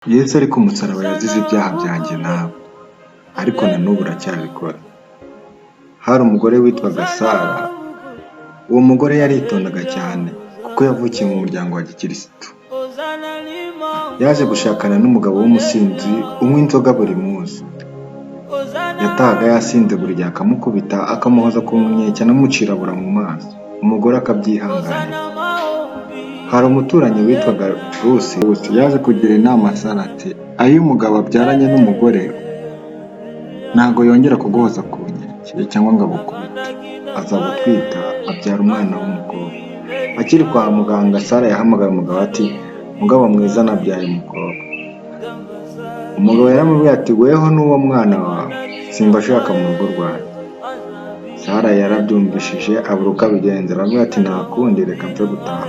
Yesu ari ku musaraba yazize ibyaha byanjye nawe, ariko na n'ubu aracyabikora. Hari umugore witwaga Sara. Uwo mugore yaritondaga cyane kuko yavukiye mu muryango wa gikirisitu. Yaje gushakana n'umugabo w'umusinzi unywa inzoga buri munsi. Yatahaga yasinze buri gihe akamukubita, akamuhoza ku nkeke anamucirabura mu maso. Umugore akabyihanganira. Hari umuturanyi witwaga Rusi yaje kugira inama Sara ati: "Iyo umugabo abyaranye n'umugore ntabwo yongera kuguhoza ku nkeke cyangwa ngo agukubite, azagutwita abyara umwana w'umukobwa." Akiri kwa muganga, Sara yahamagaye umugabo ati: "Mugabo mwiza, nabyaye umukobwa." Umugabo yaramubwiye ati: "Weho n'uwo mwana wawe, simbashaka mu rugo rwanjye." Sara yarabyumvishije abura uko abigenza, aravuga ati: "Nta kundi, reka mpfe gutaha."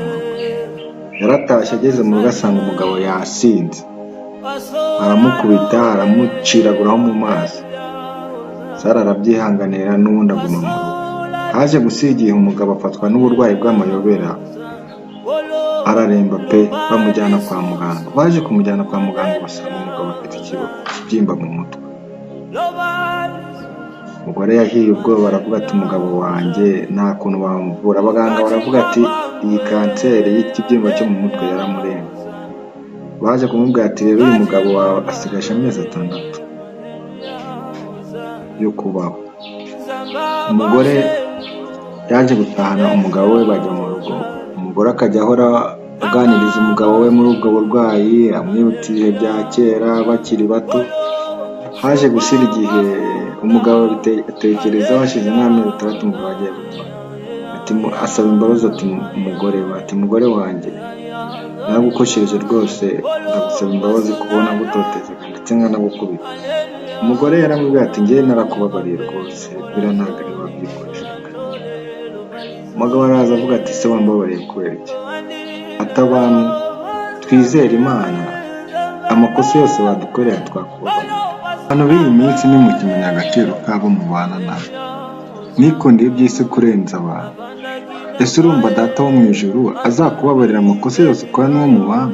Yaratashye, ageze mu rugo asanga umugabo yasinze, aramukubita aramuciraguraho mu maso. Sara arabyihanganira n'ubundi aguma mu rugo. Haje gusiga igihe umugabo afatwa n'uburwayi bw'amayobera, araremba pe, bamujyana kwa muganga. Baje kumujyana kwa muganga basanga umugabo afite ikibyimba mu mutwe. Umugore yahiye ubwoba aravuga ati: "Umugabo wanjye nta kuntu bamuvura." Abaganga baravuga ati: "Iyi kanseri y'ikibyimba cyo mu mutwe yaramurenze." Baje kumubwira ati: "Rero uyu mugabo wawe asigaje amezi 6 yo kubaho." Umugore yaje gutahana umugabo we, bajya mu rugo. Umugore akajya ahora aganiriza umugabo we muri ubwo burwayi, amwibutsa ibihe bya kera bakiri bato. Haje gushyira igihe umugabo atekerezaho, hashize nk'amezi 6 umugabo agiye gupfa. Asaba imbabazi ati: "Mugore wanjye, naragukoshereje rwose, ndagusaba imbabazi kubona ngutoteza ndetse nkanagukubita." Umugore yaramubwiye ati: "Njye narakubabariye rwose, ntabwo ari wabyikoreshaga." Umugabo araza avuga ati: "Se wambabariye kubera iki?" Ati: "Abantu twizera Imana, amakosa yose badukorera twakubabarira. Abantu b'iyi minsi ntimukimenya agaciro k'abo mubana nabo, mwikundiye iby'isi kurenza abantu. Ese urumva Data wo mu ijuru azakubabarira amakosa yose ukora n'uwo mubana?"